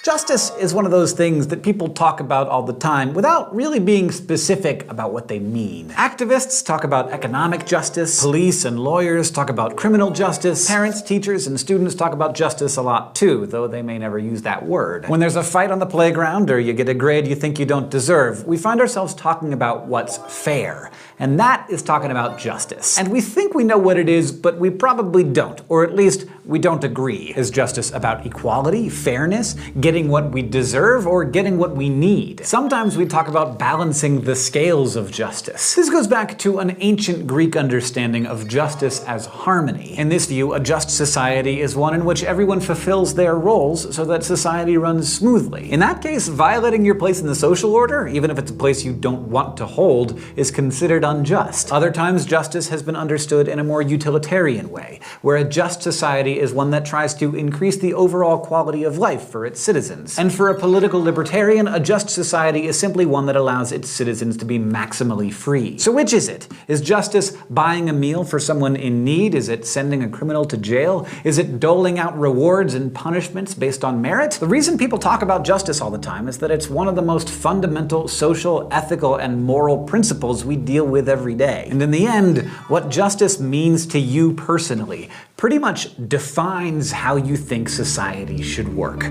Justice is one of those things that people talk about all the time without really being specific about what they mean. Activists talk about economic justice, police and lawyers talk about criminal justice, parents, teachers, and students talk about justice a lot too, though they may never use that word. When there's a fight on the playground or you get a grade you think you don't deserve, we find ourselves talking about what's fair. And that is talking about justice. And we think we know what it is, but we probably don't, or at least we don't agree. Is justice about equality, fairness, getting what we deserve, or getting what we need? Sometimes we talk about balancing the scales of justice. This goes back to an ancient Greek understanding of justice as harmony. In this view, a just society is one in which everyone fulfills their roles so that society runs smoothly. In that case, violating your place in the social order, even if it's a place you don't want to hold, is considered unjust. Other times, justice has been understood in a more utilitarian way, where a just society is one that tries to increase the overall quality of life for its citizens. And for a political libertarian, a just society is simply one that allows its citizens to be maximally free. So which is it? Is justice buying a meal for someone in need? Is it sending a criminal to jail? Is it doling out rewards and punishments based on merit? The reason people talk about justice all the time is that it's one of the most fundamental social, ethical, and moral principles we deal with every day. And in the end, what justice means to you personally pretty much defines how you think society should work.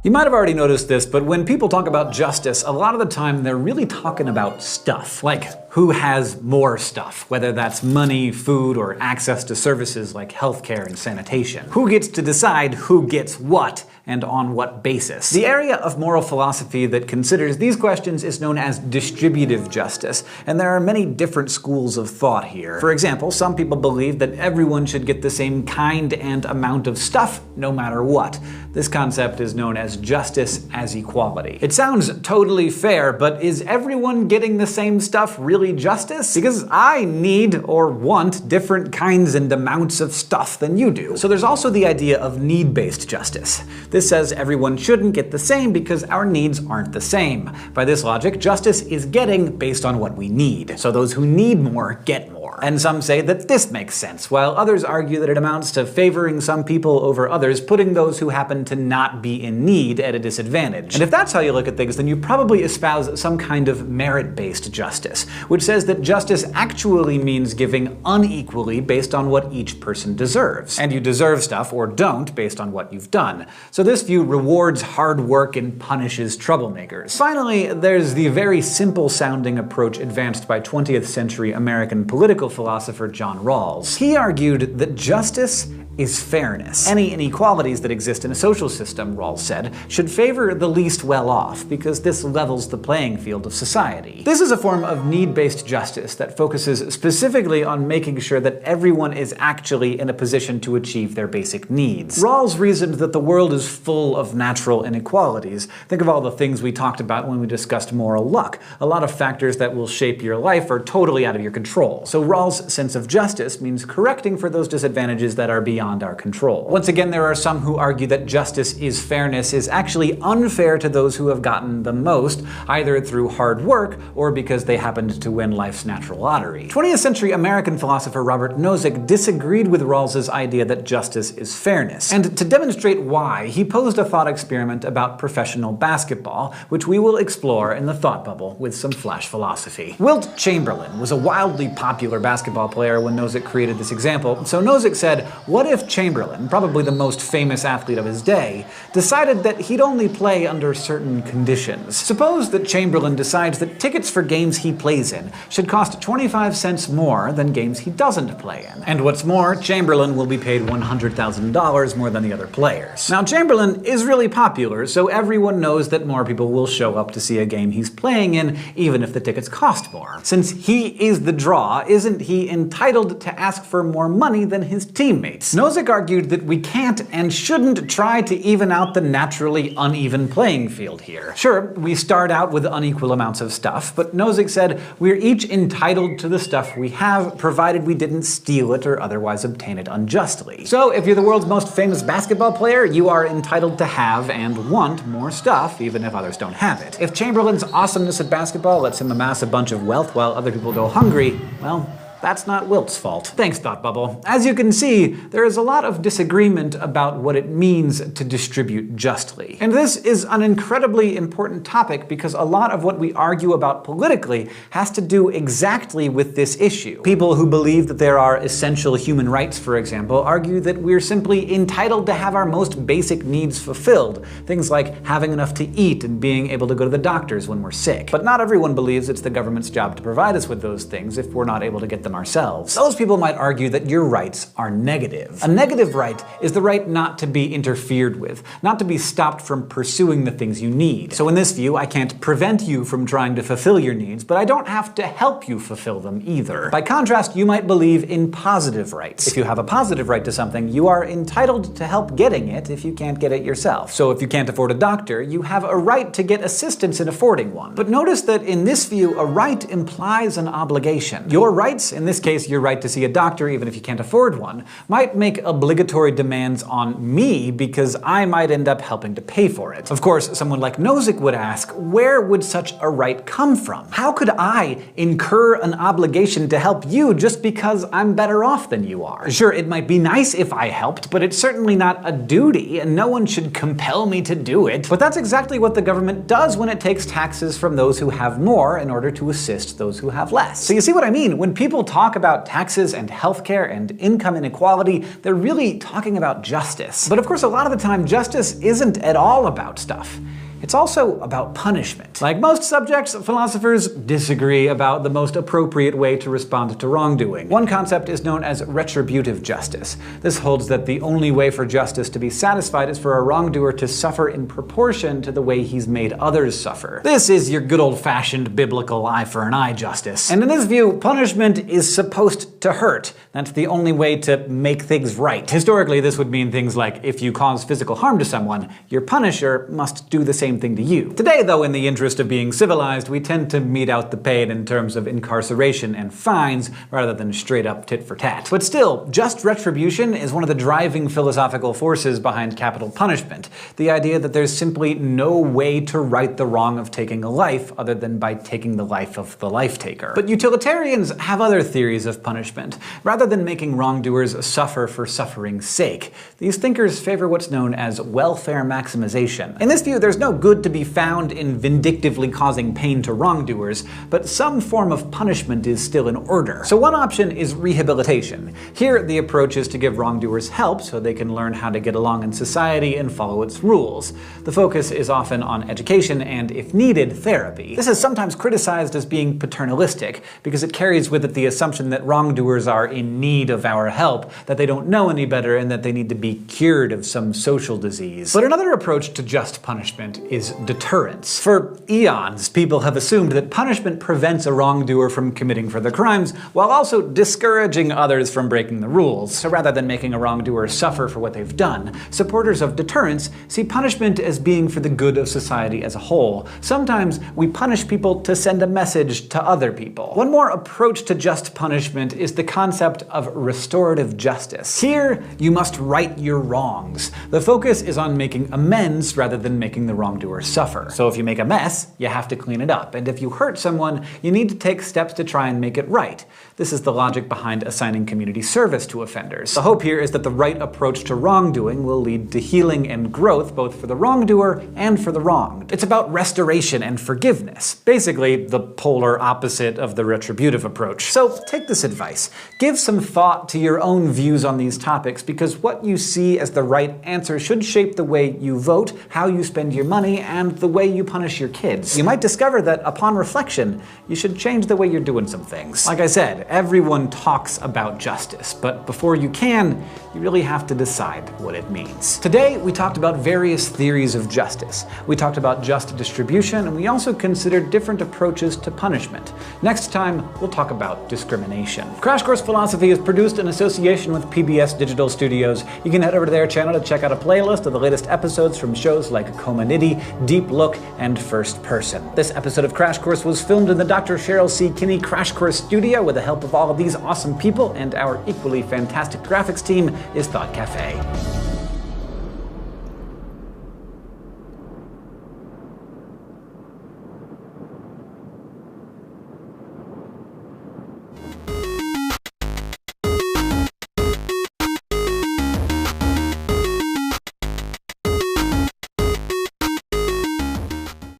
You might have already noticed this, but when people talk about justice, a lot of the time they're really talking about stuff. Like, who has more stuff, whether that's money, food, or access to services like healthcare and sanitation. Who gets to decide who gets what, and on what basis? The area of moral philosophy that considers these questions is known as distributive justice, and there are many different schools of thought here. For example, some people believe that everyone should get the same kind and amount of stuff, no matter what. This concept is known as justice as equality. It sounds totally fair, but is everyone getting the same stuff really justice? Because I need or want different kinds and amounts of stuff than you do. So there's also the idea of need-based justice. This says everyone shouldn't get the same because our needs aren't the same. By this logic, justice is getting based on what we need. So those who need more get more. And some say that this makes sense, while others argue that it amounts to favoring some people over others, putting those who happen to not be in need at a disadvantage. And if that's how you look at things, then you probably espouse some kind of merit-based justice, which says that justice actually means giving unequally based on what each person deserves. And you deserve stuff, or don't, based on what you've done. So this view rewards hard work and punishes troublemakers. Finally, there's the very simple-sounding approach advanced by 20th century American political philosopher John Rawls. He argued that justice is fairness. Any inequalities that exist in a social system, Rawls said, should favor the least well-off, because this levels the playing field of society. This is a form of need-based justice that focuses specifically on making sure that everyone is actually in a position to achieve their basic needs. Rawls reasoned that the world is full of natural inequalities. Think of all the things we talked about when we discussed moral luck. A lot of factors that will shape your life are totally out of your control. So Rawls' sense of justice means correcting for those disadvantages that are beyond our control. Once again, there are some who argue that justice is fairness is actually unfair to those who have gotten the most, either through hard work or because they happened to win life's natural lottery. 20th century American philosopher Robert Nozick disagreed with Rawls' idea that justice is fairness. And to demonstrate why, he posed a thought experiment about professional basketball, which we will explore in the thought bubble with some flash philosophy. Wilt Chamberlain was a wildly popular basketball player when Nozick created this example, so Nozick said, what if Chamberlain, probably the most famous athlete of his day, decided that he'd only play under certain conditions? Suppose that Chamberlain decides that tickets for games he plays in should cost 25 cents more than games he doesn't play in. And what's more, Chamberlain will be paid $100,000 more than the other players. Now, Chamberlain is really popular, so everyone knows that more people will show up to see a game he's playing in, even if the tickets cost more. Since he is the draw, isn't he entitled to ask for more money than his teammates? Nozick argued that we can't and shouldn't try to even out the naturally uneven playing field here. Sure, we start out with unequal amounts of stuff, but Nozick said we're each entitled to the stuff we have, provided we didn't steal it or otherwise obtain it unjustly. So if you're the world's most famous basketball player, you are entitled to have and want more stuff, even if others don't have it. If Chamberlain's awesomeness at basketball lets him amass a bunch of wealth while other people go hungry, well, that's not Wilt's fault. Thanks, Thought Bubble. As you can see, there is a lot of disagreement about what it means to distribute justly. And this is an incredibly important topic because a lot of what we argue about politically has to do exactly with this issue. People who believe that there are essential human rights, for example, argue that we're simply entitled to have our most basic needs fulfilled. Things like having enough to eat and being able to go to the doctors when we're sick. But not everyone believes it's the government's job to provide us with those things if we're not able to get them ourselves. Those people might argue that your rights are negative. A negative right is the right not to be interfered with, not to be stopped from pursuing the things you need. So in this view, I can't prevent you from trying to fulfill your needs, but I don't have to help you fulfill them either. By contrast, you might believe in positive rights. If you have a positive right to something, you are entitled to help getting it if you can't get it yourself. So if you can't afford a doctor, you have a right to get assistance in affording one. But notice that in this view, a right implies an obligation. Your rights, in this case your right to see a doctor even if you can't afford one, might make obligatory demands on me because I might end up helping to pay for it. Of course, someone like Nozick would ask, where would such a right come from? How could I incur an obligation to help you just because I'm better off than you are? Sure, it might be nice if I helped, but it's certainly not a duty, and no one should compel me to do it. But that's exactly what the government does when it takes taxes from those who have more in order to assist those who have less. So you see what I mean? When people talk about taxes and healthcare and income inequality, they're really talking about justice. But of course, a lot of the time, justice isn't at all about stuff. It's also about punishment. Like most subjects, philosophers disagree about the most appropriate way to respond to wrongdoing. One concept is known as retributive justice. This holds that the only way for justice to be satisfied is for a wrongdoer to suffer in proportion to the way he's made others suffer. This is your good old-fashioned biblical eye for an eye justice. And in this view, punishment is supposed to hurt. That's the only way to make things right. Historically, this would mean things like if you cause physical harm to someone, your punisher must do the same thing to you. Today, though, in the interest of being civilized, we tend to mete out the pain in terms of incarceration and fines rather than straight up tit for tat. But still, just retribution is one of the driving philosophical forces behind capital punishment. The idea that there's simply no way to right the wrong of taking a life other than by taking the life of the life taker. But utilitarians have other theories of punishment. Rather than making wrongdoers suffer for suffering's sake, these thinkers favor what's known as welfare maximization. In this view, there's no good to be found in vindictively causing pain to wrongdoers, but some form of punishment is still in order. So one option is rehabilitation. Here, the approach is to give wrongdoers help so they can learn how to get along in society and follow its rules. The focus is often on education and, if needed, therapy. This is sometimes criticized as being paternalistic, because it carries with it the assumption that wrongdoers are in need of our help, that they don't know any better, and that they need to be cured of some social disease. But another approach to just punishment is deterrence. For eons, people have assumed that punishment prevents a wrongdoer from committing further crimes, while also discouraging others from breaking the rules. So rather than making a wrongdoer suffer for what they've done, supporters of deterrence see punishment as being for the good of society as a whole. Sometimes we punish people to send a message to other people. One more approach to just punishment is the concept of restorative justice. Here, you must right your wrongs. The focus is on making amends rather than making the wrongdoer suffer. So if you make a mess, you have to clean it up. And if you hurt someone, you need to take steps to try and make it right. This is the logic behind assigning community service to offenders. The hope here is that the right approach to wrongdoing will lead to healing and growth both for the wrongdoer and for the wronged. It's about restoration and forgiveness. Basically, the polar opposite of the retributive approach. So take this advice. Give some thought to your own views on these topics, because what you see as the right answer should shape the way you vote, how you spend your money, money and the way you punish your kids. You might discover that upon reflection, you should change the way you're doing some things. Like I said, everyone talks about justice, but before you can, you really have to decide what it means. Today, we talked about various theories of justice. We talked about just distribution, and we also considered different approaches to punishment. Next time, we'll talk about discrimination. Crash Course Philosophy is produced in association with PBS Digital Studios. You can head over to their channel to check out a playlist of the latest episodes from shows like Komanidi, Deep Look, and First Person. This episode of Crash Course was filmed in the Dr. Cheryl C. Kinney Crash Course studio with the help of all of these awesome people, and our equally fantastic graphics team is Thought Cafe.